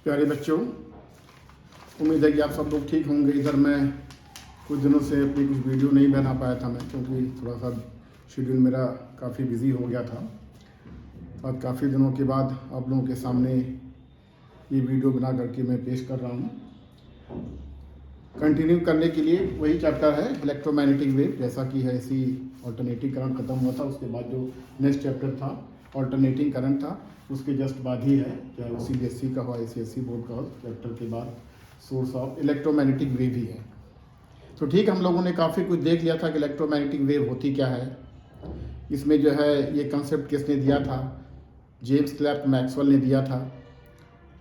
प्यारे बच्चों, उम्मीद है कि आप सब लोग ठीक होंगे। इधर मैं कुछ दिनों से अपनी कुछ वीडियो नहीं बना पाया था मैं, क्योंकि थोड़ा सा शेड्यूल मेरा काफ़ी बिजी हो गया था। और काफ़ी दिनों के बाद आप लोगों के सामने ये वीडियो बना करके मैं पेश कर रहा हूँ। कंटिन्यू करने के लिए वही चैप्टर है इलेक्ट्रोमैग्नेटिक वेव, जैसा कि है इसी ऑल्टरनेटिंग करंट खत्म हुआ था, उसके बाद जो नेक्स्ट चैप्टर था ऑल्टरनेटिंग करंट था, उसके जस्ट बाद ही है, चाहे वो CBSE का हो ICSE बोर्ड का हो, चैप्टर के बाद सोर्स ऑफ इलेक्ट्रोमैग्नेटिक वेव ही है। तो ठीक, हम लोगों ने काफ़ी कुछ देख लिया था कि इलेक्ट्रोमैग्नेटिक वेव होती क्या है। इसमें जो है ये कंसेप्ट किसने दिया था, जेम्स क्लर्क मैक्सवेल ने दिया था।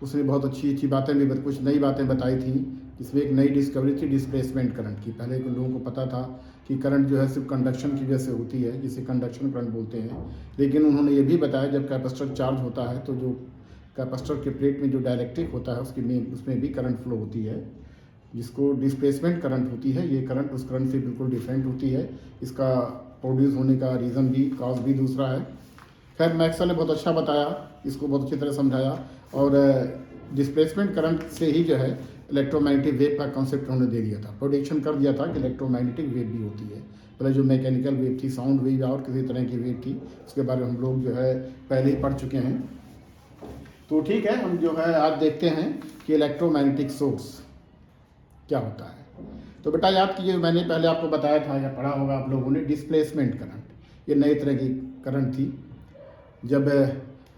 उसने बहुत अच्छी बातें भी, कुछ नई बातें बताई थी। इसमें एक नई डिस्कवरी थी डिस्प्लेसमेंट करंट की। पहले के लोगों को पता था कि करंट जो है सिर्फ कंडक्शन की वजह से होती है, जिसे कंडक्शन करंट बोलते हैं। लेकिन उन्होंने ये भी बताया जब कैपेसिटर चार्ज होता है तो जो कैपेसिटर के प्लेट में जो डायलेक्ट्रिक होता है उसमें भी करंट फ्लो होती है, जिसको डिस्प्लेसमेंट करंट होती है। ये करंट उस करंट से बिल्कुल डिफरेंट होती है। इसका प्रोड्यूस होने का रीज़न भी, कॉज भी दूसरा है। खैर, मैक्सवेल ने बहुत अच्छा बताया, इसको बहुत अच्छी तरह समझाया, और डिस्प्लेसमेंट करंट से ही जो है इलेक्ट्रोमैग्नेटिक वेव का कॉन्सेप्ट उन्होंने दे दिया था, प्रोडिक्शन कर दिया था कि इलेक्ट्रोमैग्नेटिक वेव भी होती है। पहले जो मैकेनिकल वेव थी, साउंड वेव या और किसी तरह की वेव थी, उसके बारे में हम लोग जो है पहले ही पढ़ चुके हैं। तो ठीक है, हम जो है आज देखते हैं कि इलेक्ट्रोमैग्नेटिक सोर्स क्या होता है। तो बेटा याद कीजिए, मैंने पहले आपको बताया था या पढ़ा होगा आप लोगों ने, डिस्प्लेसमेंट करंट। ये नई तरह की करंट थी। जब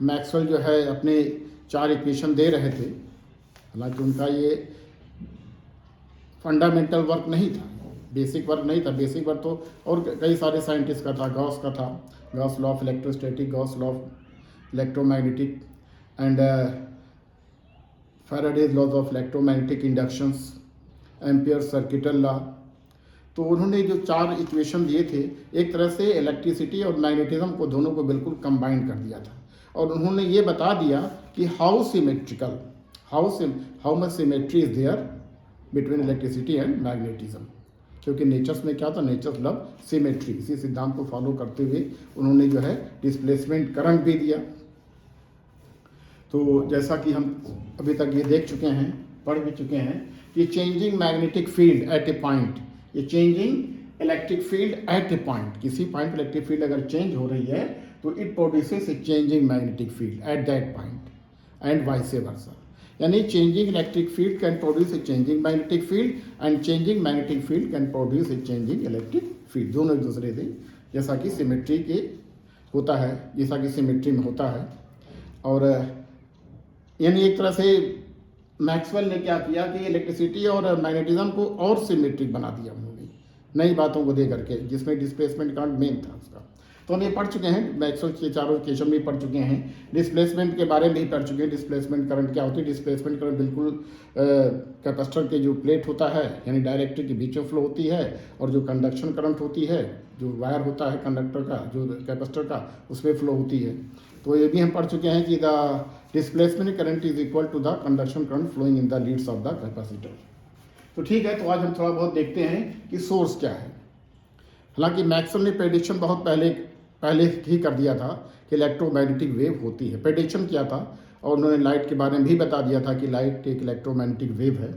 मैक्सवेल जो है अपने 4 इक्वेशन दे रहे थे, हालांकि उनका ये फंडामेंटल वर्क नहीं था, बेसिक वर्क नहीं था। बेसिक वर्क तो और कई सारे साइंटिस्ट का था, गॉस का था, Gauss law of electrostatic, Gauss law of electromagnetic and Faraday's laws of electromagnetic inductions, Ampere circuital law. तो उन्होंने जो 4 इक्वेशन दिए थे, एक तरह से इलेक्ट्रिसिटी और मैग्नेटिज्म को दोनों को बिल्कुल कंबाइन कर दिया था। और उन्होंने ये बता दिया कि how much symmetry is there between electricity and magnetism. क्योंकि नेचर्स में क्या था, नेचर्स लव सिमेट्री। इसी सिद्धांत को फॉलो करते हुए उन्होंने जो है डिस्प्लेसमेंट करंट भी दिया। तो जैसा कि हम अभी तक ये देख चुके हैं, पढ़ भी चुके हैं कि changing magnetic field at a point, ये changing electric field at a point, किसी पॉइंट पर इलेक्ट्रिक फील्ड अगर चेंज हो रही है तो it produces a changing magnetic field at that point and vice versa. यानी changing electric field can produce a changing magnetic field and changing magnetic field can produce a changing electric field. दोनों एक दूसरे से, जैसा कि symmetry के होता है, जैसा कि सिमेट्री में होता है। और यानी एक तरह से मैक्सवेल ने क्या किया कि इलेक्ट्रिसिटी और मैग्नेटिज्म को और सिमेट्रिक बना दिया उन्होंने, नई बातों को दे करके, जिसमें डिस्प्लेसमेंट करंट मेन था उसका। तो हम ये पढ़ चुके हैं, मैक्सवेल के 4 इक्वेशन भी पढ़ चुके हैं, डिस्प्लेसमेंट के बारे में भी पढ़ चुके हैं। डिस्प्लेसमेंट करंट क्या होती है? डिस्प्लेसमेंट करंट बिल्कुल कैपेसिटर के जो प्लेट होता है यानी डायरेक्ट्रिक के बीच में फ्लो होती है, और जो कंडक्शन करंट होती है, जो वायर होता है कंडक्टर का, जो कैपेसिटर का, उसमें फ्लो होती है। तो ये भी हम पढ़ चुके हैं कि the displacement current is equal to the conduction current flowing in the leads of the capacitor. तो ठीक है, तो आज हम थोड़ा बहुत देखते हैं कि सोर्स क्या है। हालांकि मैक्सवेल ने प्रेडिक्शन बहुत पहले ही कर दिया था कि इलेक्ट्रोमैग्नेटिक वेव होती है, प्रेडिक्शन किया था। और उन्होंने लाइट के बारे में भी बता दिया था कि लाइट एक इलेक्ट्रोमैग्नेटिक वेव है।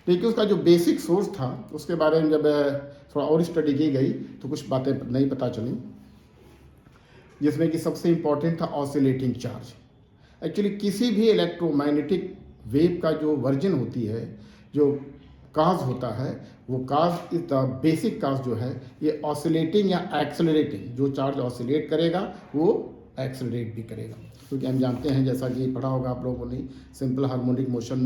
लेकिन उसका जो बेसिक सोर्स था उसके बारे में जब थोड़ा और स्टडी की गई तो कुछ बातें नहीं पता चली, जिसमें कि सबसे इम्पॉर्टेंट था ऑसिलेटिंग चार्ज। एक्चुअली किसी भी इलेक्ट्रोमैग्नेटिक वेव का जो वर्जन होती है, जो काज होता है, वो काज इज द बेसिक काज जो है, ये ऑसिलेटिंग या एक्सेलरेटिंग, जो चार्ज ऑसिलेट करेगा वो एक्सेलरेट भी करेगा। क्योंकि हम जानते हैं, जैसा कि पढ़ा होगा आप लोगों ने, सिंपल हार्मोनिक मोशन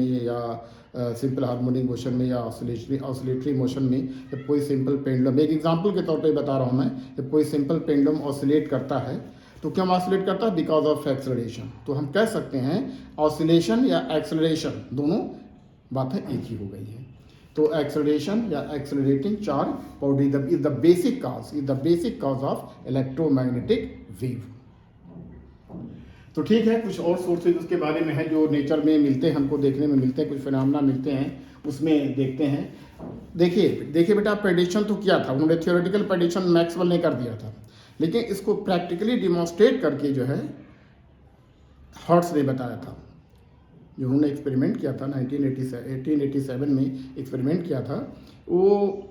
में या ऑसिलेटरी मोशन में जब कोई सिंपल पेंडुलम, एक एग्जांपल के तौर पे बता रहा हूँ मैं, जब कोई सिंपल पेंडुलम ऑसिलेट करता है तो क्यों ऑसिलेट करता है? Because of acceleration. तो हम कह सकते हैं ऑसिलेशन या एक्सेलरेशन दोनों बातें एक ही हो गई हैं। तो एक्सेलरेशन या accelerating charge is the basic cause of electromagnetic wave. तो ठीक है, कुछ और सोर्सेज उसके बारे में है जो नेचर में मिलते हैं, हमको देखने में मिलते हैं, कुछ फिनोमेना मिलते हैं, उसमें देखते हैं। देखिए बेटा, प्रेडिक्शन तो किया था उन्होंने, थियोरेटिकल प्रेडिक्शन मैक्सवेल ने कर दिया था, लेकिन इसको प्रैक्टिकली डिमॉन्स्ट्रेट करके जो है हर्ट्ज ने बताया था। जो उन्होंने एक्सपेरिमेंट किया था 1887 में एक्सपेरिमेंट किया था, वो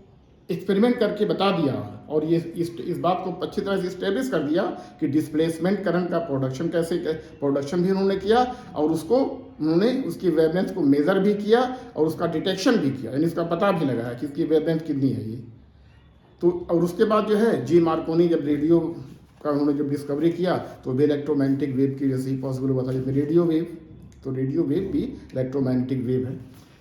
एक्सपेरिमेंट करके बता दिया और ये इस बात को अच्छी तरह से इस्टेब्लिश कर दिया कि डिस्प्लेसमेंट करंट का प्रोडक्शन भी उन्होंने किया और उसको उन्होंने उसकी वेवलेंथ को मेज़र भी किया और उसका डिटेक्शन भी किया, यानी इसका पता भी लगाया कि इसकी वेवलेंथ कितनी है ये। तो और उसके बाद जो है जी मार्कोनी जब रेडियो का उन्होंने जब डिस्कवरी किया तो भी इलेक्ट्रोमैग्नेटिक वेव की जैसे ही पॉसिबल हुआ था, जैसे रेडियो वेव, तो रेडियो वेव भी इलेक्ट्रोमैग्नेटिक वेव है।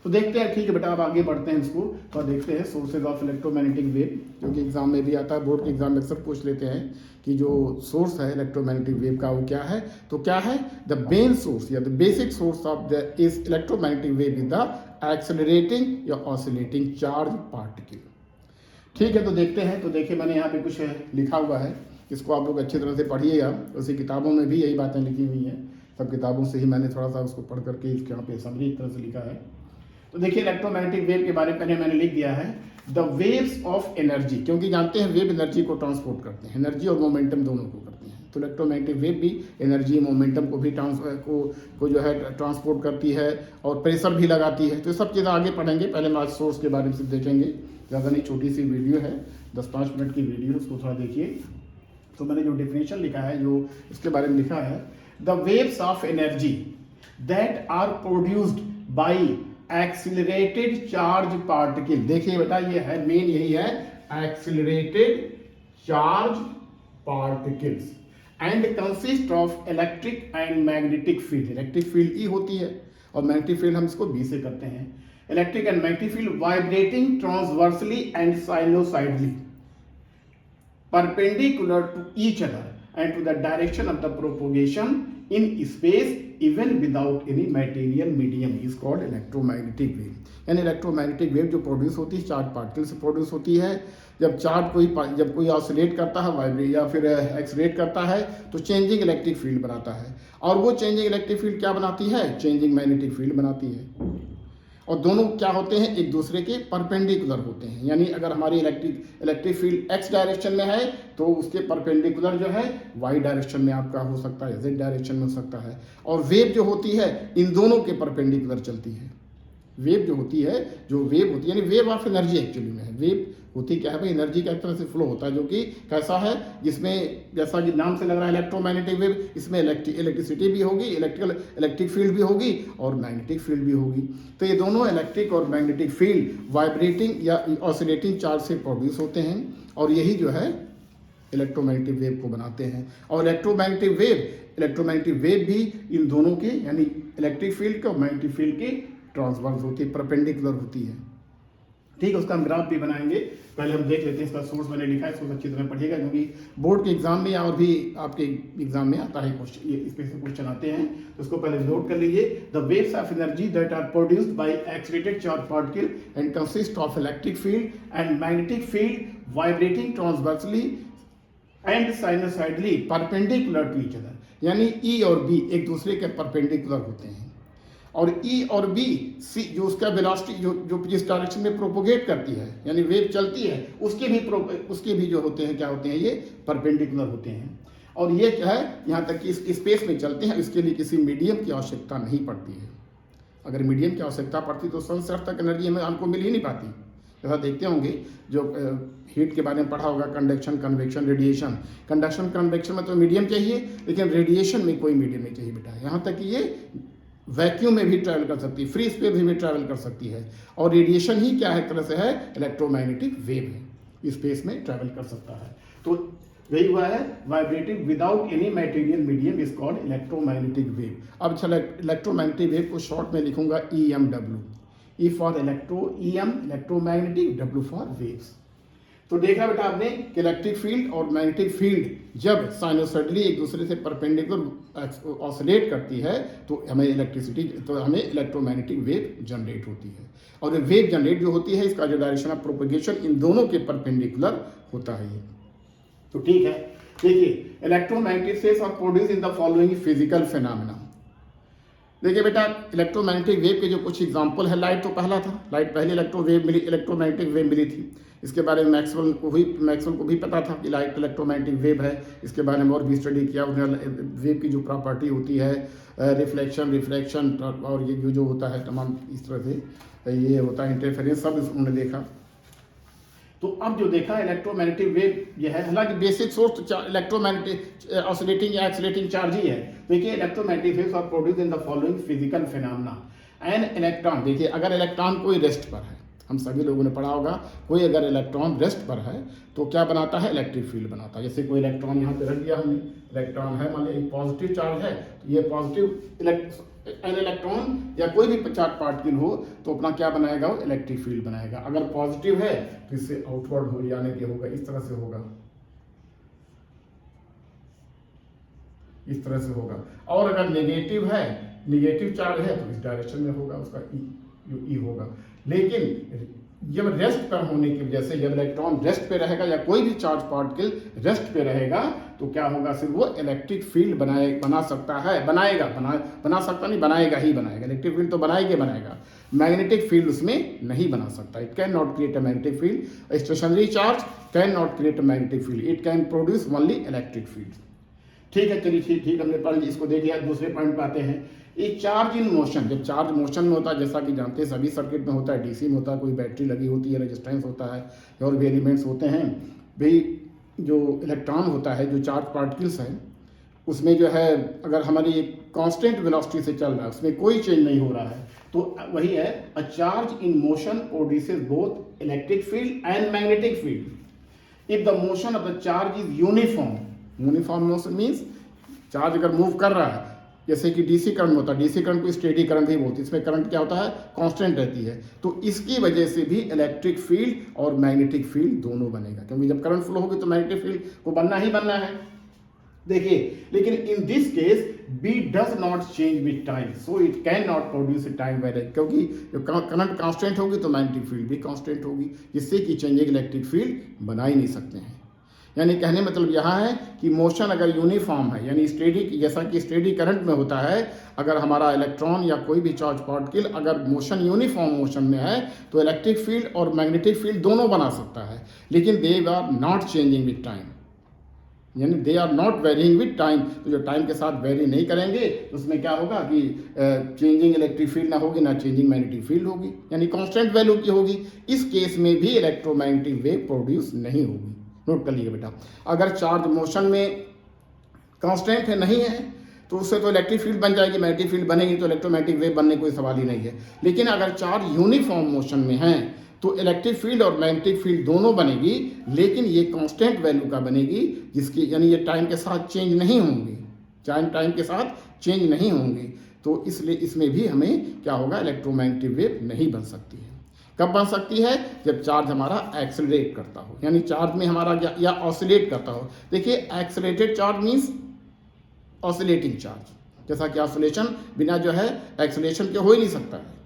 तो देखते हैं, ठीक है बेटा, अब आगे बढ़ते हैं इसको तो देखते हैं सोर्सेज ऑफ इलेक्ट्रोमैग्नेटिक वेव, क्योंकि एग्जाम में भी आता है, बोर्ड के एग्जाम में अक्सर पूछ लेते हैं कि जो सोर्स है इलेक्ट्रोमैग्नेटिक वेव का वो क्या है। तो क्या है, द मेन सोर्स या the basic source of the is electromagnetic wave is the accelerating या ऑसिलेटिंग चार्ज पार्टिकल। ठीक है, तो देखते हैं। तो देखिए मैंने यहाँ पे कुछ लिखा हुआ है, इसको आप लोग अच्छी तरह से पढ़िएगा। उसी किताबों में भी यही बातें लिखी हुई हैं, सब किताबों से ही मैंने थोड़ा सा उसको पढ़ करके इसके यहाँ पे समरी एक तरह से लिखा है। तो देखिए इलेक्ट्रोमैग्नेटिक वेव के बारे में पहले मैंने लिख दिया है द वेव्स ऑफ एनर्जी, क्योंकि जानते हैं वेव एनर्जी को ट्रांसपोर्ट करते हैं, एनर्जी और मोमेंटम दोनों को करते हैं। तो इलेक्ट्रोमैग्नेटिक वेव भी एनर्जी मोमेंटम को भी को जो है ट्रांसपोर्ट करती है और प्रेशर भी लगाती है। तो सब चीज़ें आगे पढ़ेंगे, पहले हम आज सोर्स के बारे में सिर्फ देखेंगे, ज़्यादा नहीं, छोटी सी वीडियो है, 10-5 मिनट की वीडियो, उसको थोड़ा देखिए। तो मैंने जो डेफिनेशन लिखा है, जो इसके बारे में लिखा है, the waves of energy that are produced by accelerated charge particle. देखिए बेटा ये है मेन, यही है accelerated charge particles and consist of electric and magnetic field. Electric field E होती है और मैग्नेटिक फील्ड हम इसको बी से करते हैं। Electric and magnetic field vibrating transversely and sinusoidally perpendicular to each other and to the direction of the propagation in space even without any material medium is called electromagnetic wave। यानी electromagnetic wave जो produce होती है charge particle से produce होती है। जब कोई oscillate करता है, वाइब्रेट या फिर एक्सलेट करता है तो चेंजिंग इलेक्ट्रिक फील्ड बनाता है, और वो चेंजिंग इलेक्ट्रिक फील्ड क्या बनाती है, चेंजिंग मैग्नेटिक फील्ड बनाती है। और दोनों क्या होते हैं, एक दूसरे के परपेंडिकुलर होते हैं। यानी अगर हमारी इलेक्ट्रिक फील्ड एक्स डायरेक्शन में है तो उसके परपेंडिकुलर जो है वाई डायरेक्शन में आपका हो सकता है, जेड डायरेक्शन में हो सकता है। और वेव जो होती है इन दोनों के परपेंडिकुलर चलती है। वेव जो होती है, यानी वेव ऑफ एनर्जी एक्चुअली में है। वेव होती क्या है भाई, एनर्जी का एक तरह से फ्लो होता है, जो कि कैसा है, जिसमें जैसा कि नाम से लग रहा है इलेक्ट्रोमैग्नेटिक वेव, इसमें इलेक्ट्रिसिटी भी होगी, इलेक्ट्रिक फील्ड भी होगी और मैग्नेटिक फील्ड भी होगी। तो ये दोनों इलेक्ट्रिक और मैग्नेटिक फील्ड वाइब्रेटिंग या ऑसिलेटिंग चार्ज से प्रोड्यूस होते हैं और यही जो है इलेक्ट्रोमैग्नेटिक वेव को बनाते हैं। और इलेक्ट्रोमैग्नेटिक वेव भी इन दोनों के, यानी इलेक्ट्रिक फील्ड के और मैग्नेटिक फील्ड के ट्रांसवर्स होती है, परपेंडिकुलर होती है। ठीक है, उसका हम ग्राफ भी बनाएंगे। पहले हम देख लेते हैं, इसका सोर्स मैंने लिखा है, इसको अच्छी तरह पढ़िएगा, क्योंकि बोर्ड के एग्जाम में या और भी आपके एग्जाम में आता है क्वेश्चन, ये इस पे से क्वेश्चन आते हैं। तो उसको पहले नोट कर लीजिए। The waves of energy that are produced by accelerated charge particle and consist of electric field and magnetic field vibrating transversely and sinusoidally perpendicular to each other. यानी ई और बी एक दूसरे के परपेंडिकुलर होते हैं, और ई और बी सी जो उसका वेलोसिटी जो जिस डायरेक्शन में प्रोपोगेट करती है, यानी वेव चलती है, उसके भी जो होते हैं क्या होते हैं, ये परपेंडिकुलर होते हैं। और ये क्या है, यहाँ तक कि इस स्पेस में चलते हैं, इसके लिए किसी मीडियम की आवश्यकता नहीं पड़ती है। अगर मीडियम की आवश्यकता पड़ती तो सन से अर्थ तक एनर्जी हमको मिल ही नहीं पाती। जैसा देखते होंगे जो हीट के बारे में पढ़ा होगा, conduction, convection, radiation. Conduction convection में तो मीडियम चाहिए, लेकिन रेडिएशन में कोई मीडियम नहीं चाहिए बेटा। यहाँ तक कि ये वैक्यूम में भी ट्रैवल कर सकती है, फ्री स्पेस में भी ट्रैवल कर सकती है। और रेडिएशन ही क्या है, एक तरह से है इलेक्ट्रोमैग्नेटिक वेव है, स्पेस में ट्रैवल कर सकता है। तो वही हुआ है vibrating without any material medium is called electromagnetic wave. अब चलो इलेक्ट्रोमैग्नेटिक वेव को शॉर्ट में लिखूंगा EMW, E for electromagnetic, W for waves. तो देखा बेटा आपने कि इलेक्ट्रिक फील्ड और मैग्नेटिक फील्ड जब साइनोसॉइडली एक दूसरे से परपेंडिकुलर ऑसिलेट करती है तो हमें इलेक्ट्रोमैग्नेटिक वेव जनरेट होती है। और वेव जनरेट जो होती है, इसका जो डायरेक्शन ऑफ प्रोपगेशन इन दोनों के परपेंडिकुलर होता है। तो ठीक है, देखिए electromagnetic waves are produced in the following physical phenomena. देखिए बेटा, इलेक्ट्रोमैग्नेटिक वेव के जो कुछ एग्जांपल है, लाइट तो पहला था, लाइट पहली इलेक्ट्रोमैग्नेटिक वेव मिली थी। इसके बारे में मैक्सवेल को भी पता था कि लाइट इलेक्ट्रोमैग्नेटिक वेव है। इसके बारे में और भी स्टडी किया उन्होंने, वेव की जो प्रॉपर्टी होती है, रिफ्लेक्शन और ये जो होता है तमाम इस तरह से ये होता है इंटरफेरेंस, सब उन्होंने देखा। तो अब जो देखा इलेक्ट्रोमैग्नेटिक वेव ये है, हालांकि बेसिक सोर्स तो इलेक्ट्रोमैग्नेटिक ऑसिलेटिंग या एक्सीलरेटिंग चार्ज ही है। देखिए electromagnetic waves are produce in the following physical phenomena. An electron, देखिए अगर इलेक्ट्रॉन कोई रेस्ट पर है, हम सभी लोगों ने पढ़ा होगा, कोई अगर इलेक्ट्रॉन रेस्ट पर है तो क्या बनाता है, इलेक्ट्रिक फील्ड बनाता है। जैसे कोई इलेक्ट्रॉन यहाँ पे रख दिया हमने, इलेक्ट्रॉन है, मान लीजिए पॉजिटिव चार्ज है, तो ये पॉजिटिव एन इलेक्ट्रॉन या कोई भी चार्ज पार्टिकल हो तो अपना क्या बनाएगा, वो इलेक्ट्रिक फील्ड बनाएगा। अगर पॉजिटिव है तो इससे आउटवर्ड हो यानी कि होगा, इस तरह से होगा, इस तरह से होगा। और अगर नेगेटिव है, नेगेटिव चार्ज है, तो इस डायरेक्शन में होगा, उसका ई होगा। लेकिन जब रेस्ट पर होने की वजह से, जब इलेक्ट्रॉन रेस्ट पे रहेगा या कोई भी चार्ज पार्टिकल रेस्ट पे रहेगा तो क्या होगा, सिर्फ वो इलेक्ट्रिक फील्ड बना सकता है, बना सकता नहीं, बनाएगा ही बनाएगा। इलेक्ट्रिक फील्ड तो बनाएगा, मैग्नेटिक फील्ड उसमें नहीं बना सकता। It can not create a magnetic field. Stationary charge can not create a magnetic field, it can produce only electric field. ठीक है, चलिए ठीक हमने पढ़, इसको देख लिया। दूसरे पॉइंट पे आते हैं, ये चार्ज इन मोशन, जब चार्ज मोशन में होता है, जैसा कि जानते हैं सभी सर्किट में होता है, डीसी में होता है, कोई बैटरी लगी होती है, रेजिस्टेंस होता है और भी एलिमेंट्स होते हैं। भाई जो इलेक्ट्रॉन होता है, जो चार्ज पार्टिकल्स है, उसमें जो है अगर हमारी एक कांस्टेंट वेलोसिटी से चल रहा है, उसमें कोई चेंज नहीं हो रहा है, तो वही है a charge in motion produces both electric field and magnetic field if the motion of the charge is uniform. Uniform motion means charge अगर मूव कर रहा है, जैसे कि डीसी करंट होता है, डीसी करंट को स्टेडी करंट ही बोलते हैं, इसमें करंट क्या होता है, कांस्टेंट रहती है, तो इसकी वजह से भी इलेक्ट्रिक फील्ड और मैग्नेटिक फील्ड दोनों बनेगा, क्योंकि जब करंट फ्लो होगी तो मैग्नेटिक फील्ड को बनना ही बनना है। देखिए, लेकिन in this case B does not change with time, so it can not produce a time variable, क्योंकि जब करंट कांस्टेंट होगी तो मैग्नेटिक फील्ड भी कांस्टेंट होगी, जिससे कि चेंजिंग इलेक्ट्रिक फील्ड बना ही नहीं सकते हैं। यानी कहने मतलब यहाँ है कि मोशन अगर यूनिफॉर्म है, यानी स्टेडी, जैसा कि स्टेडी करंट में होता है, अगर हमारा इलेक्ट्रॉन या कोई भी चार्ज पार्टिकल अगर मोशन यूनिफॉर्म मोशन में है तो इलेक्ट्रिक फील्ड और मैग्नेटिक फील्ड दोनों बना सकता है, लेकिन they are not changing with time, यानी they are not varying with time. तो जो टाइम के साथ वेरी नहीं करेंगे तो उसमें क्या होगा कि चेंजिंग इलेक्ट्रिक फील्ड ना होगी, ना चेंजिंग मैग्नेटिक फील्ड होगी, यानी कांस्टेंट वैल्यू की होगी। इस केस में भी इलेक्ट्रोमैग्नेटिक वेव प्रोड्यूस नहीं होगी। नोट कर लीजिए बेटा, अगर चार्ज मोशन में कांस्टेंट है, नहीं है, तो उससे तो इलेक्ट्रिक फील्ड बन जाएगी, मैग्नेटिक फील्ड बनेगी, तो इलेक्ट्रोमैग्नेटिक वेव बनने कोई सवाल ही नहीं है। लेकिन अगर चार्ज यूनिफॉर्म मोशन में है तो इलेक्ट्रिक फील्ड और मैग्नेटिक फील्ड दोनों बनेगी, लेकिन ये कांस्टेंट वैल्यू का बनेगी, जिसकी यानी ये टाइम के साथ चेंज नहीं होंगी, टाइम के साथ चेंज नहीं होंगी। तो इसलिए इसमें भी हमें क्या होगा, इलेक्ट्रोमैग्नेटिक वेव नहीं बन सकती है। कब बन सकती है, जब चार्ज हमारा एक्सेलरेट करता हो, यानी चार्ज में हमारा या ऑसिलेट करता हो। देखिए, accelerated charge means oscillating charge, जैसा कि ऑसिलेशन बिना जो है एक्सेलरेशन के हो ही नहीं सकता है।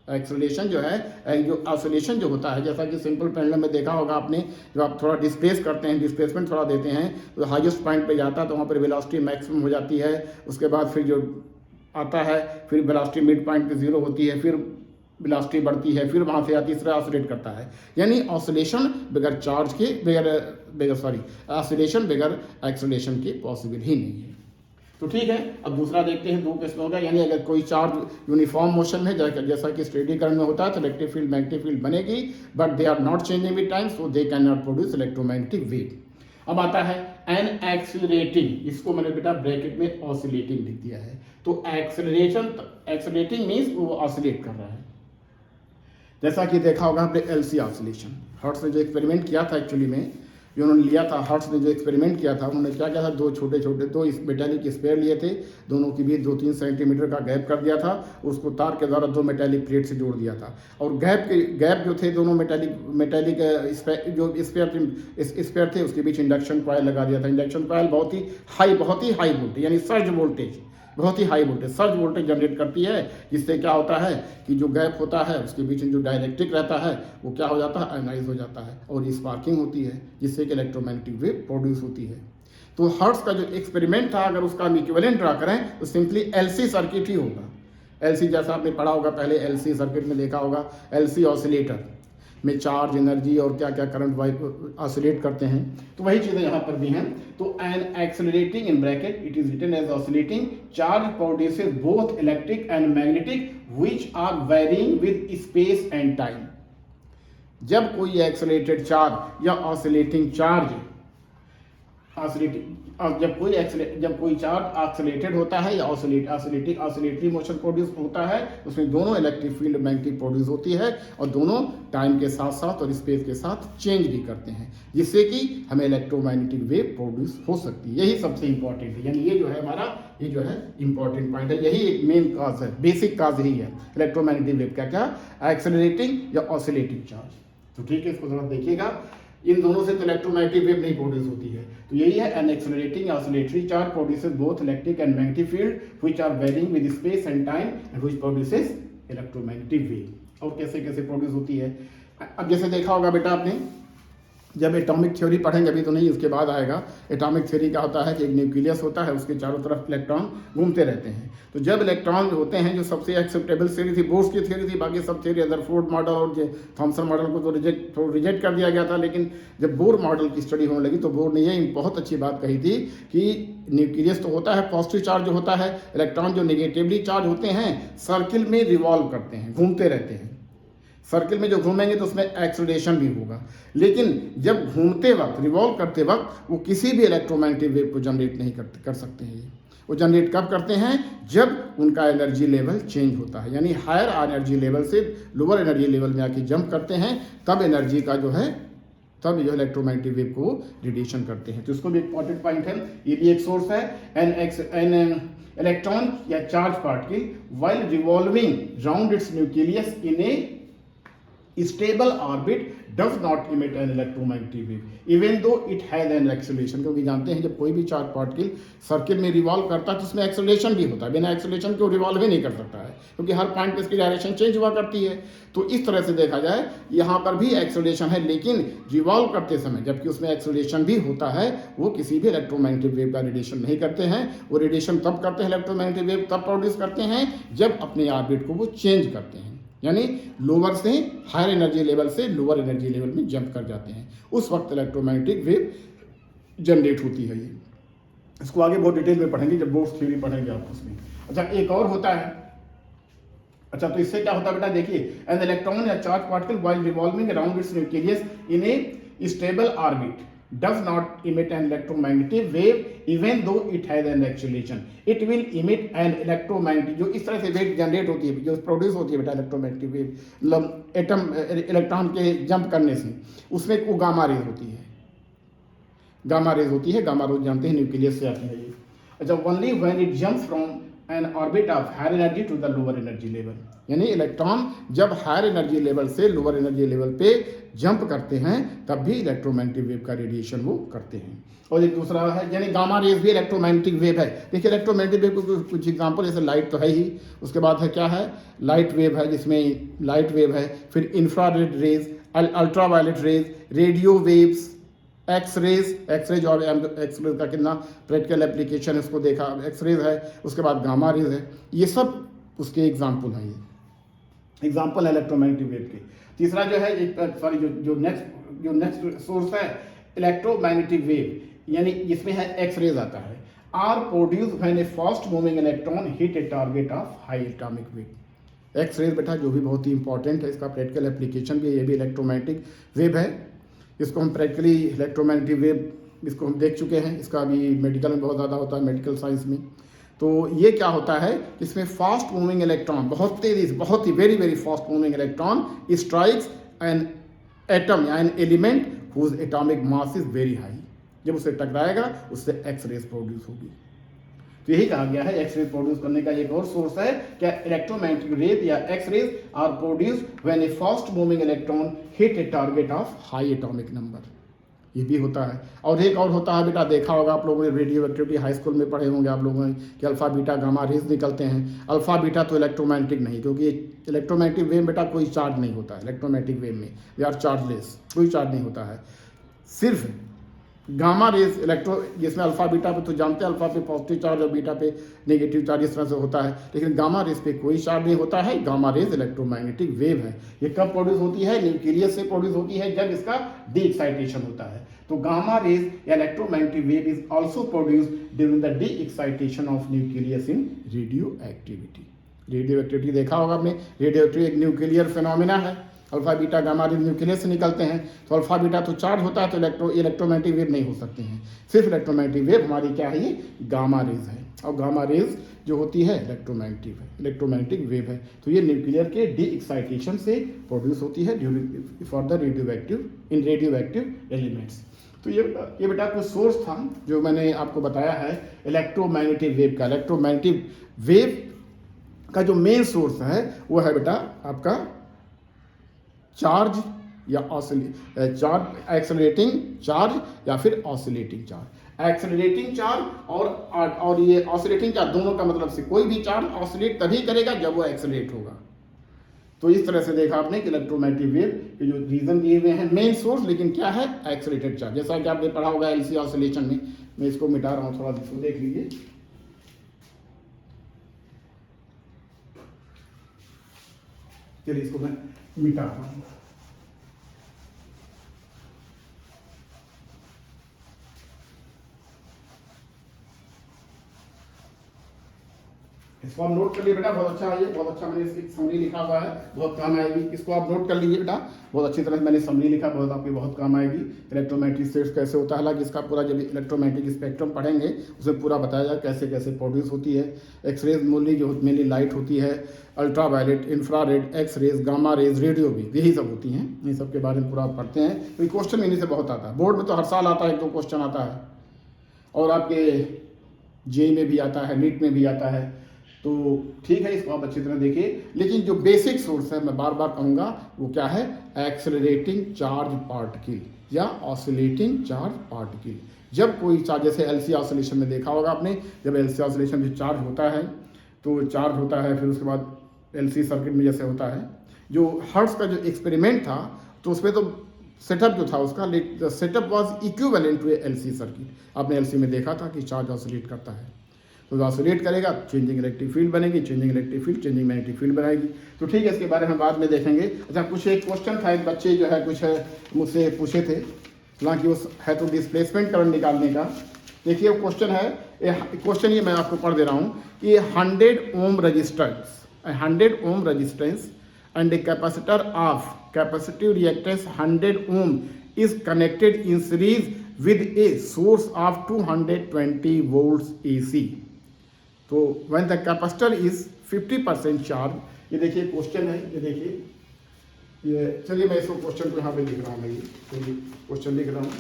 एक्सेलरेशन जो है, जो ऑसिलेशन जो होता है, जैसा कि सिंपल पेंडुलम में देखा होगा आपने, जब आप थोड़ा डिस्प्लेस करते हैं, डिस्प्लेसमेंट थोड़ा देते हैं, तो हाईएस्ट पॉइंट पे जाता है, तो वहाँ पर वेलोसिटी मैक्सिमम हो जाती है। उसके बाद फिर जो आता है, फिर वेलोसिटी मिड पॉइंट पे 0 होती है, फिर वेलोसिटी बढ़ती है, फिर वहाँ से आती है, इस तरह ऑसिलेट करता है। यानी ऑसिलेशन बगैर चार्ज के ऑसिलेशन बगैर एक्सेलरेशन के पॉसिबल ही नहीं है। तो ठीक है, अब दूसरा देखते हैं, दो किस्म होगा, यानी अगर कोई चार्ज यूनिफॉर्म मोशन में जैसा कि स्टेडी करंट में होता है तो इलेक्ट्रिक फील्ड मैग्नेटिक फील्ड बनेगी, but they are not changing with time, so they can not produce electromagnetic wave. अब आता है एन एक्सिलरेटिंग, इसको मैंने बेटा ब्रैकेट में ऑसिलेटिंग लिख दिया है। तो एक्सिलरेटिंग मीन्स वो ऑसिलेट कर रहा है, जैसा कि देखा होगा आपने एलसी ऑसिलेशन। हर्ट्ज ने जो एक्सपेरिमेंट किया था, एक्चुअली में जो उन्होंने लिया था, हर्ट्ज ने जो एक्सपेरिमेंट किया था, उन्होंने क्या किया था, दो छोटे मेटालिक स्पेयर लिए थे, दोनों के बीच 2-3 सेंटीमीटर का गैप कर दिया था, उसको तार के द्वारा 2 मेटालिक प्लेट से जोड़ दिया था, और गैप जो थे दोनों मेटालिक जो स्पेयर थे, उसके बीच इंडक्शन कॉइल लगा दिया था। इंडक्शन कॉइल बहुत ही हाई वोल्टेज, यानी सर्ज वोल्टेज, बहुत ही high voltage, surge voltage generate करती है, जिससे क्या होता है कि जो गैप होता है उसके बीच में जो डाइलेक्ट्रिक रहता है वो क्या हो जाता है, आयनाइज हो जाता है, और स्पार्किंग होती है, जिससे कि इलेक्ट्रोमैग्नेटिक वेव प्रोड्यूस होती है। तो हर्ट्ज का जो एक्सपेरिमेंट था, अगर उसका हम इक्विवेलेंट ड्रा करें तो सिंपली एलसी सर्किट ही होगा। एलसी जैसा आपने पढ़ा होगा पहले, एलसी सर्किट में देखा होगा, एलसी ऑसिलेटर में चार्ज, एनर्जी और क्या क्या करंट ऑसिलेट करते हैं, तो वही चीज़ें यहाँ पर भी हैं। तो an accelerating in bracket it is written as oscillating charge produces both electric and magnetic which are varying with space and time. जब कोई एक्सेलरेटेड चार्ज या ऑसिलेटिंग चार्ज जब कोई चार्ज ऑक्सीलेटेड होता है या ऑसिलेटरी मोशन प्रोड्यूस होता है, उसमें दोनों इलेक्ट्रिक फील्ड मैग्नेटिक प्रोड्यूस होती है और दोनों टाइम के साथ साथ और स्पेस के साथ चेंज भी करते हैं, जिससे कि हमें इलेक्ट्रोमैग्नेटिक वेव प्रोड्यूस हो सकती है। यही सबसे इंपॉर्टेंट है, यानी ये जो है हमारा ये जो है इंपॉर्टेंट पॉइंट है, यही एक मेन काज है, बेसिक काज यही है इलेक्ट्रोमैग्नेटिक वेव का, क्या एक्सेलरेटिंग या ऑसिलेटिंग चार्ज। तो ठीक है, इसको थोड़ा देखिएगा, इन दोनों से तो इलेक्ट्रोमैग्नेटिक वेव नहीं प्रोड्यूस होती है। तो यही है, an accelerating oscillatory charge produces both electric and magnetic field which are varying with space and time and which produces electromagnetic wave. और कैसे कैसे प्रोड्यूस होती है, अब जैसे देखा होगा बेटा आपने, जब एटॉमिक थ्योरी पढ़ेंगे, अभी तो नहीं, इसके बाद आएगा। एटॉमिक थ्योरी क्या होता है कि एक न्यूक्लियस होता है, उसके चारों तरफ इलेक्ट्रॉन घूमते रहते हैं। तो जब इलेक्ट्रॉन होते हैं, जो सबसे एक्सेप्टेबल थ्योरी थी बोर्स की थ्योरी थी, बाकी सब थ्योरी रदरफोर्ड मॉडल और थॉमसन मॉडल को तो रिजेक्ट कर दिया गया था। लेकिन जब बोर मॉडल की स्टडी होने लगी तो बोर ने ये बहुत अच्छी बात कही थी कि न्यूक्लियस तो होता है, पॉजिटिव चार्ज जो होता है, इलेक्ट्रॉन जो नेगेटिवली चार्ज होते हैं सर्किल में रिवॉल्व करते हैं, घूमते रहते हैं। सर्किल में जो घूमेंगे तो उसमें एक्सेलरेशन भी होगा, लेकिन जब घूमते वक्त, रिवॉल्व करते वक्त, वो किसी भी इलेक्ट्रोमैग्नेटिक वेव को जनरेट नहीं कर सकते हैं। वो जनरेट कब करते हैं, जब उनका एनर्जी लेवल चेंज होता है, यानी हायर एनर्जी लेवल से लोअर एनर्जी लेवल में आके जंप करते हैं, तब एनर्जी का जो है, तब जो इलेक्ट्रोमैग्नेटिक वेव को रेडिएशन करते हैं। तो इसको भी इंपॉर्टेंट पॉइंट है, ये भी एक सोर्स है। एन इलेक्ट्रॉन या charge particle while revolving round it's nucleus in A stable orbit does not emit an electromagnetic wave even though it has an acceleration। क्योंकि जानते हैं जब कोई भी चार्ज पार्टिकल सर्किल में रिवॉल्व करता है तो उसमें एक्सेलरेशन भी होता है, बिना एक्सेलरेशन के रिवॉल्व ही नहीं कर सकता है, क्योंकि हर पॉइंट पे इसकी डायरेक्शन चेंज हुआ करती है। तो इस तरह से देखा जाए, यहाँ पर भी एक्सेलरेशन है, लेकिन रिवॉल्व करते समय जबकि उसमें एक्सेलरेशन भी होता है, वो किसी भी इलेक्ट्रोमैग्नेटिक वेव का रेडिएशन नहीं करते हैं। वो रेडिएशन तब करते हैं, इलेक्ट्रोमैग्नेटिक वेव तब प्रोड्यूस करते हैं जब अपने ऑर्बिट को वो चेंज करते हैं, यानी लोअर से हायर एनर्जी लेवल से लोअर एनर्जी लेवल में जंप कर जाते हैं, उस वक्त इलेक्ट्रोमैग्नेटिक वेव जनरेट होती है। ये इसको आगे बहुत डिटेल में पढ़ेंगे जब बोर्स थ्योरी पढ़ेंगे आप उसमें। अच्छा, एक और होता है, अच्छा तो इससे क्या होता है बेटा, देखिए, एन इलेक्ट्रॉन या charge particle while revolving around its nucleus in A stable orbit does not emit an electromagnetic wave even though it has an acceleration। it will emit an electromagnetic, जो इस तरह से वेव जनरेट होती है, जो produce होती है बेटा इलेक्ट्रोमैग्नेटिक वेव, मतलब एटम इलेक्ट्रॉन के जंप करने से, उसमें वो गामा रेज होती है, गामा रेज होती है। गामा रेज जानते हैं न्यूक्लियस से आती है ये। अच्छा, only when it jumps from an orbit of higher energy to the lower energy level, यानी इलेक्ट्रॉन जब हायर एनर्जी लेवल से लोअर एनर्जी लेवल पे जंप करते हैं तब भी इलेक्ट्रोमैग्नेटिक वेव का रेडिएशन वो करते हैं। और एक दूसरा है, यानी गामा रेज भी इलेक्ट्रोमैग्नेटिक वेव है। देखिए इलेक्ट्रोमैग्नेटिक वेव को कुछ एग्जांपल, जैसे लाइट तो है ही, उसके बाद है क्या है, लाइट वेव है, जिसमें लाइट वेव है, फिर infrared rays, ultraviolet rays, radio waves, X rays और एक्सरेज का कितना प्रैक्टिकल एप्लीकेशन है उसको देखा, एक्सरेज है, उसके बाद गामा रेज है, ये सब उसके एग्जाम्पल हैं, ये एग्जाम्पल है इलेक्ट्रोमैग्नेटिक वेव के। तीसरा जो है, सॉरी, जो नेक्स्ट सोर्स है इलेक्ट्रोमैग्नेटिक वेव, यानी इसमें है एक्सरेज आता है, are produce when a fast moving electron hit a target of high atomic weight. X rays बेटा जो भी बहुत ही इंपॉर्टेंट है, इसका प्रैक्टिकल एप्लीकेशन भी, ये भी इलेक्ट्रोमैग्नेटिक वेव है। इसको हम प्रैक्टिकली इलेक्ट्रोमैग्नेटिक वेव इसको हम देख चुके हैं, इसका भी मेडिकल में बहुत ज़्यादा होता है, मेडिकल साइंस में। तो ये क्या होता है, इसमें फास्ट मूविंग इलेक्ट्रॉन, बहुत तेजी से, बहुत ही very very fast moving electron strikes an atom या an element whose atomic mass is very high. जब उसे टकराएगा उससे एक्स रेज प्रोड्यूस होगी। तो यही कहा गया है, एक्स रेज प्रोड्यूस करने का एक और सोर्स है क्या, इलेक्ट्रोमैग्नेटिक वेव या X rays are produce when a fast moving electron hit a target of high atomic number, ये भी होता है। और एक और होता है बेटा, देखा होगा आप लोगों ने, रेडियो एक्टिविटी हाई स्कूल में पढ़े होंगे आप लोगों ने कि अल्फा बीटा गामा रेज निकलते हैं। अल्फा बीटा तो इलेक्ट्रोमैग्नेटिक नहीं, क्योंकि इलेक्ट्रोमैग्नेटिक वेव बेटा कोई चार्ज नहीं होता है इलेक्ट्रोमैग्नेटिक वेव में, दे आर चार्जलेस, कोई चार्ज नहीं होता है। सिर्फ गामा रेज इलेक्ट्रो, जिसमें अल्फा बीटा पे तो जानते हैं अल्फा पे पॉजिटिव चार्ज और बीटा पे नेगेटिव चार्ज इस तरह से होता है, लेकिन गामा रेज पे कोई चार्ज नहीं होता है। गामा रेज इलेक्ट्रोमैग्नेटिक वेव है। ये कब प्रोड्यूस होती है? न्यूक्लियस से प्रोड्यूस होती है जब इसका डी एक्साइटेशन होता है। तो गामा रेज या electromagnetic wave is also produced during the D excitation of nucleus in radio activity. Radio activity देखा होगा आपने, रेडियो एक्टिविटी एक न्यूक्लियर फिनोमिना है। Alpha beta gamma rays nucleus से निकलते हैं, तो अल्फा बीटा तो चार्ज होता है, तो इलेक्ट्रोमैग्नेटिक वेव नहीं हो सकते हैं। सिर्फ इलेक्ट्रोमैग्नेटिक वेव हमारी क्या है? ये गामा रेज है। और गामा रेज जो होती है इलेक्ट्रोमैग्नेटिक वेव है। तो ये न्यूक्लियर के डी एक्साइटेशन से प्रोड्यूस होती है during for the radio active elements. तो ये बेटा कुछ सोर्स था जो मैंने आपको बताया है इलेक्ट्रोमैग्नेटिक वेव का। इलेक्ट्रोमैग्नेटिक वेव का जो मेन सोर्स है वो है बेटा आपका चार्ज या चार्ज, एक्सेलरेटिंग चार्ज या फिर ऑसिलेटिंग चार्ज। एक्सेलरेटिंग चार्ज और ये ऑसिलेटिंग चार्ज, दोनों का मतलब से कोई भी चार्ज ऑसिलेट तभी करेगा जब वो एक्सेलरेट होगा। तो इस तरह से देखा आपने कि इलेक्ट्रोमैग्नेटिक वेव के जो रीजन दिए हुए हैं, मेन सोर्स लेकिन क्या है? Accelerated charge. जैसा कि आपने पढ़ा होगा एलसी ऑसिलेशन में। मैं इसको मिटा रहा हूँ, थोड़ा इसको देख लीजिए। चलिए इसको मैं मिटा रहा हूँ। इसको आप नोट कर लिए बेटा, बहुत अच्छा है ये, बहुत अच्छा मैंने इसकी समरी लिखा हुआ है, बहुत काम आएगी। इसको आप नोट कर लीजिए बेटा, बहुत अच्छी तरह से मैंने समरी लिखा, बहुत आपकी बहुत काम आएगी। इलेक्ट्रोमैग्नेटिक स्टेट्स कैसे होता है, हालांकि इसका पूरा जब इलेक्ट्रोमैग्नेटिक स्पेक्ट्रम पढ़ेंगे उसमें पूरा बताया जाए कैसे कैसे प्रोड्यूस होती है। एक्सरेज मूल्य जो मेनली लाइट होती है, ultraviolet, infrared, X rays, gamma rays, radio भी, यही सब होती हैं। इन सब के बारे में पूरा पढ़ते हैं। तो ये क्वेश्चन इन्हीं से बहुत आता है, बोर्ड में तो हर साल आता है, 1-2 क्वेश्चन आता है, और आपके जेई में भी आता है, नीट में भी आता है। तो ठीक है, इसको आप अच्छी तरह देखिए। लेकिन जो बेसिक सोर्स है, मैं बार बार कहूँगा, वो क्या है? एक्सेलरेटिंग चार्ज पार्टिकल या ऑसिलेटिंग चार्ज पार्टिकल। जब कोई चार्ज, जैसे एलसी ऑसिलेशन में देखा होगा आपने, जब एलसी ऑसिलेशन में चार्ज होता है तो चार्ज होता है, फिर उसके बाद एलसी सर्किट में जैसे होता है, जो हर्ट्ज का जो एक्सपेरिमेंट था, तो उसमें तो सेटअप जो था उसका, setup was equivalent to LC circuit. आपने एलसी में देखा था कि चार्ज ऑसिलेट करता है, तो ऑसिलेट करेगा, चेंजिंग इलेक्ट्रिक फील्ड बनेगी, changing electric field changing magnetic field बनाएगी। तो ठीक है, इसके बारे में बाद में देखेंगे। अच्छा, कुछ एक क्वेश्चन था, एक बच्चे जो है कुछ मुझसे पूछे थे, हालांकि वो है तो डिस्प्लेसमेंट करंट निकालने का। देखिए वो क्वेश्चन है, क्वेश्चन ये मैं आपको पढ़ दे रहा हूँ कि 100 ohm resistance and a capacitor of capacitive reactance 100 ohm is connected in series with a source of 220 volts AC। तो when the capacitor is 50% charge, ये देखिए क्वेश्चन है, ये देखिए ये, चलिए मैं इसको क्वेश्चन को यहाँ पे लिख रहा हूँ, मैं ये चलिए क्वेश्चन लिख रहा हूँ।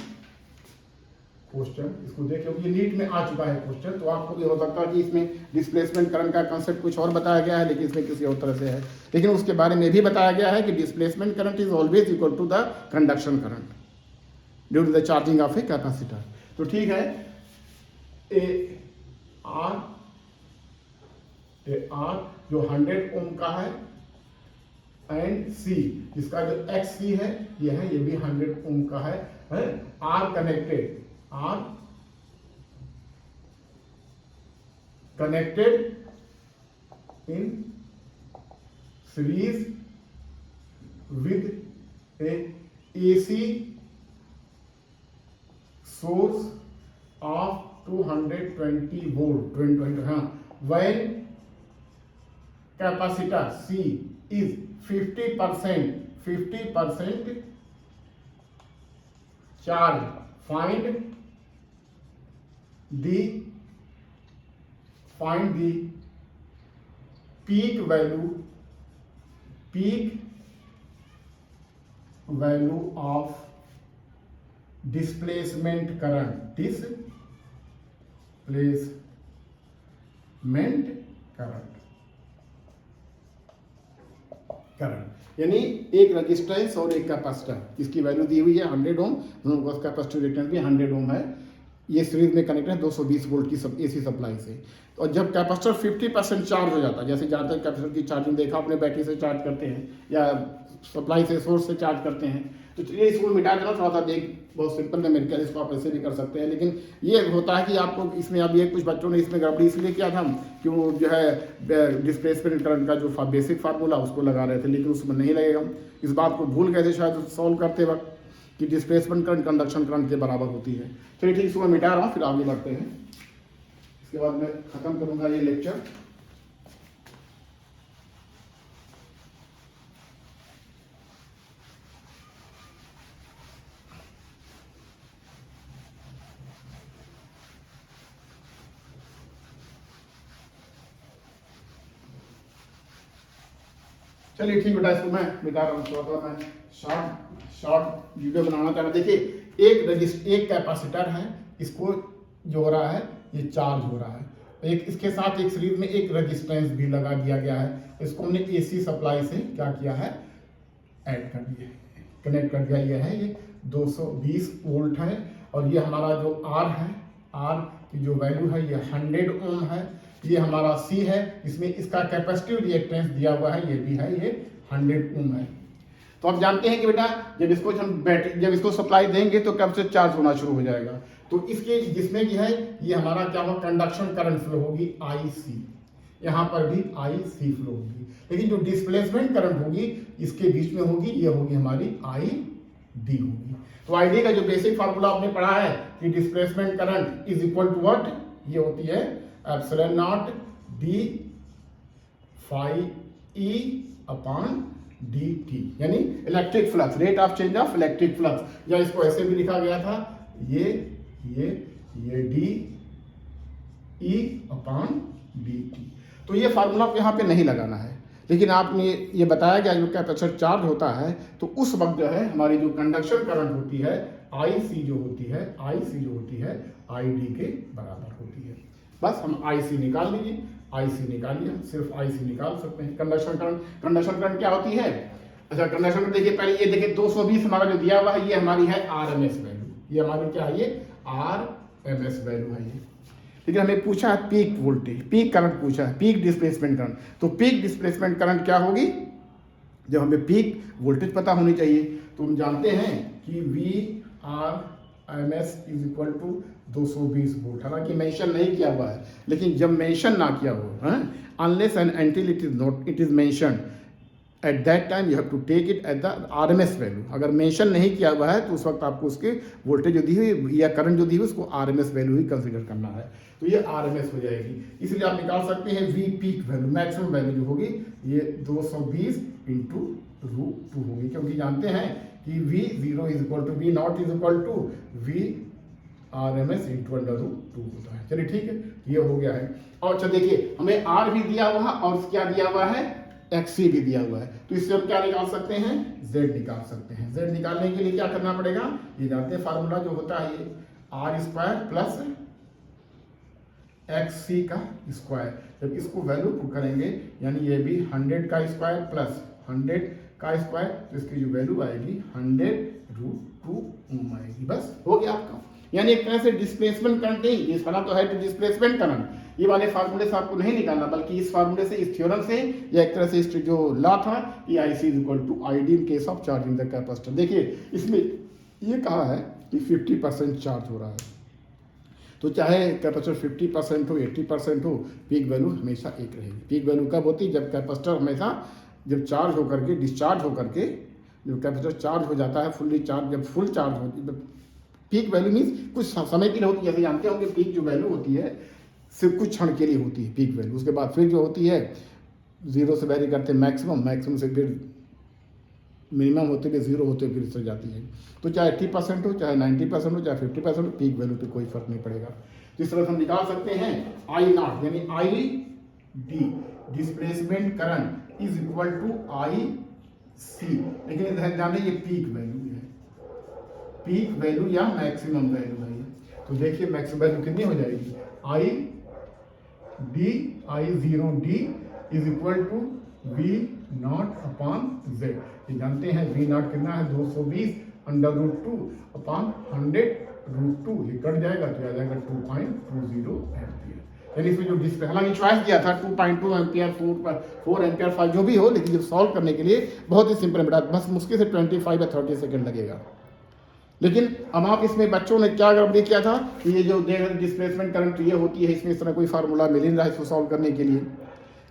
क्वेश्चन इसको देखिए, ये नीट में आ चुका है क्वेश्चन, तो आपको भी हो सकता है कि इसमें डिस्प्लेसमेंट करंट का कंसेप्ट कुछ और बताया गया है, लेकिन इसमें किसी और तरह से है। लेकिन उसके बारे में भी बताया गया है कि displacement current is always equal to the conduction current during the charging of a capacitor. तो ठीक है, ए आर जो 100 ओम का है, एंड सी जिसका जो एक्स सी है ये है, ये भी 100 ओम का है। Are connected in series with a AC source of 220 volt, 220, when capacitor C is 50% charge, find the peak value of displacement current, यानी एक रेजिस्टेंस और एक कैपेसिटर, इसकी वैल्यू दी हुई है 100 ओम, दोनों का कैपेसिटर रिएक्टेंस भी 100 ओम है। ये सीरीज में कनेक्ट है 220 वोल्ट की AC सप्लाई से। और जब कैपेसिटर 50% चार्ज हो जाता है, जैसे जहाँ तक कैपेसिटर की चार्जिंग देखा आपने, बैटरी से चार्ज करते हैं या सप्लाई से, सोर्स से चार्ज करते हैं, तो चलिए इसको मिटा देना, थोड़ा सा बहुत सिंपल न्यूमेरिकल, इसको आप ऐसे भी कर सकते हैं। लेकिन ये होता है कि आपको इसमें अब ये कुछ बच्चों ने इसमें गड़बड़ी इसलिए किया था कि वो जो है डिस्प्लेसमेंट करंट का जो बेसिक फार्मूला उसको लगा रहे थे, लेकिन उसमें नहीं लगेगा। इस बात को भूल गए थे शायद सॉल्व करते वक्त कि डिस्प्लेसमेंट करंट कंडक्शन करंट के बराबर होती है। चलिए ठीक, इसको मैं मिटा रहा हूँ, फिर आगे बढ़ते हैं। इसके बाद मैं ख़त्म करूँगा ये लेक्चर। चलिए ठीक बेटा, इसको मैं मिटा रहा हूँ। थोड़ा मैं शॉर्ट वीडियो बनाना चाह रहा हूँ। देखिए एक कैपेसिटर है, इसको जो हो रहा है ये चार्ज हो रहा है, इसके साथ एक सीरीज में एक रेजिस्टेंस भी लगा दिया गया है। इसको हमने एसी सप्लाई से क्या किया है, ऐड कर दिया, कनेक्ट कर दिया। ये है, ये 220 वोल्ट है, और ये हमारा जो आर है, आर की जो वैल्यू है ये 100 ओम है। ये हमारा सी है, इसमें इसका कैपेसिटिव रिएक्टेंस दिया हुआ है, ये भी है, ये 100 ओम है। तो आप जानते हैं कि बेटा जब इसको सप्लाई देंगे तो कैपेसिटर चार्ज होना शुरू हो जाएगा। तो इसके जिसमें कि है ये हमारा क्या होगा, कंडक्शन करंट फ्लो होगी IC, यहाँ पर भी IC फ्लो होगी। लेकिन जो डिस्प्लेसमेंट करंट होगी इसके बीच में होगी, ये होगी हमारी ID होगी। तो ID का जो बेसिक फार्मूला आपने पढ़ा है कि displacement current is equal to what, ये होती है epsilon naught D phi E upon dt, यानी electric flux, rate of change of electric flux, या इसको ऐसे भी लिखा गया था, ये D E अपॉन dt। तो ये फार्मूला को यहाँ पे नहीं लगाना है, लेकिन आपने ये बताया गया जो कैपेसिटर चार्ज होता है तो उस वक्त जो है हमारी जो कंडक्शन करंट होती है IC जो होती है ID के बराबर होती है। बस हम IC निकाल लीजिए, IC निकालिए, सिर्फ IC निकाल सकते हैं। कंडक्शन करंट क्या होती है? अच्छा, कंडक्शन करंट देखिए, पहले ये देखिए 220 हमारा जो दिया हुआ है ये हमारी है RMS वैल्यू, ये हमारी क्या है, ये RMS वैल्यू है ये। लेकिन हमें पूछा है पीक वोल्टेज, पीक करंट पूछा है, पीक डिस्प्लेसमेंट करंट। तो पीक डिस्प्लेसमेंट करंट क्या होगी, जब हमें पीक वोल्टेज पता होनी चाहिए। तो हम जानते हैं कि VRMS is equal to 220 volt. हालांकि मेंशन नहीं किया हुआ है, लेकिन जब मेंशन ना किया हो, unless and until it is mention at that time you have to take it at the RMS value. अगर मेंशन नहीं किया हुआ है तो उस वक्त आपको उसके वोल्टेज जो दी हुई या करंट जो दी हुई उसको RMS वैल्यू ही कंसीडर करना है। तो ये RMS हो जाएगी। इसलिए आप निकाल सकते हैं V peak value, maximum value जो होगी ये 220 इंटू √2 होगी, क्योंकि जानते हैं कि V0 is equal to V0 is equal to VRMS into √2 होता है। चलिए ठीक है, ये हो गया है। और अच्छा देखिए, हमें R भी दिया हुआ है और क्या दिया हुआ है, XC भी दिया हुआ है। तो इससे हम क्या निकाल सकते हैं, Z निकाल सकते हैं। Z निकालने के लिए क्या करना पड़ेगा, ये जानते हैं फार्मूला जो होता है ये R² प्लस XC का स्क्वायर। जब इसको वैल्यू पुट करेंगे यानी ये भी 100 का स्क्वायर प्लस 100 का स्क्वायर, तो इसकी जो वैल्यू आएगी 100√2 ओम आएगी। बस हो गया आपका। यानी एक तरह से डिस्प्लेसमेंट करंट नहीं, इस वाला तो है तो डिस्प्लेसमेंट करंट, ये वाले फार्मूले से आपको नहीं निकालना, बल्कि इस फार्मूले से, इस थ्योरम से, या एक तरह से इस जो लॉ था कि IC is equal to ID in case of charging the capacitor. देखिए इसमें ये कहा है कि 50% चार्ज हो रहा है, तो चाहे कैपेसिटर 50% हो 80% हो, पीक वैल्यू हमेशा एक रहेगी। पीक वैल्यू कब होती है, जब कैपेसिटर हमेशा जब चार्ज होकर के डिस्चार्ज होकर के, जब कैपेसिटर चार्ज हो जाता है फुल्ली चार्ज, जब फुल चार्ज होती, पीक वैल्यू मीन्स कुछ समय के लिए होती है। जैसे जानते होंगे पीक जो वैल्यू होती है सिर्फ कुछ क्षण के लिए होती है पीक वैल्यू, उसके बाद फिर जो होती है 0 से वैरी करते मैक्सिमम से फिर मिनिमम होते हुए 0 होते हुए फिर चल जाती है। तो चाहे 80% हो, चाहे 90% हो, चाहे 50% हो, पीक वैल्यू पे कोई फर्क नहीं पड़ेगा। जिस तरह से हम निकाल सकते हैं I0 यानी ID displacement current is equal to IC, लेकिन इधर जाने ये पीक वैल्यू है, पीक वैल्यू या मैक्सिमम वैल्यू है। तो देखिए मैक्सिमम वैल्यू कितनी हो जाएगी, I0D is equal to V0 upon Z। ये जानते हैं V0 कितना है, 220 √2 अपॉन 100√2, ये कट जाएगा तो आ जाएगा 2.20 एम्पियर। यानी इसमें जो डिस्प्ले, हालांकि चॉइस दिया था 2.2 एम्पियर, 4 एम्पियर, 5 जो भी हो, लेकिन जब सॉल्व करने के लिए बहुत ही सिंपल है बेटा, बस मुश्किल से 25 या 30 सेकेंड लगेगा। लेकिन अब आप इसमें बच्चों ने क्या गड़बड़ी किया था कि ये जो डिस्प्लेसमेंट करंट ये होती है, इसमें इस तरह कोई फार्मूला मिल नहीं रहा है इसको सॉल्व करने के लिए।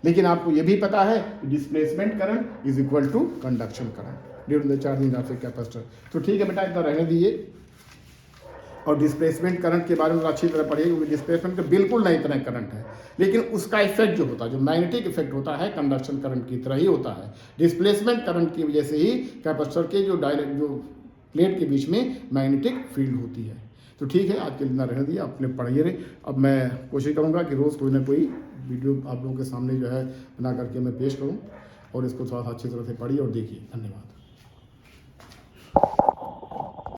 लेकिन आपको ये भी पता है कि displacement current is equal to conduction current during the charging of a capacitor. तो ठीक है बेटा, इतना रहने दीजिए। और डिस्प्लेसमेंट करंट के बारे में अच्छी तरह पढ़िए, क्योंकि डिस्प्लेसमेंट का बिल्कुल नई तरह करंट है, लेकिन उसका इफेक्ट जो होता है, जो मैग्नेटिक इफेक्ट होता है, कंडक्शन करंट की तरह ही होता है। डिस्प्लेसमेंट करंट की वजह से ही कैपेसिटर के जो प्लेट के बीच में मैग्नेटिक फील्ड होती है। तो ठीक है, आज के लिए इतना रहने दिया, अपने पढ़िए रहे। अब मैं कोशिश करूँगा कि रोज़ कोई ना कोई वीडियो आप लोगों के सामने जो है बना करके मैं पेश करूँ, और इसको थोड़ा सा अच्छी तरह से पढ़िए और देखिए। धन्यवाद।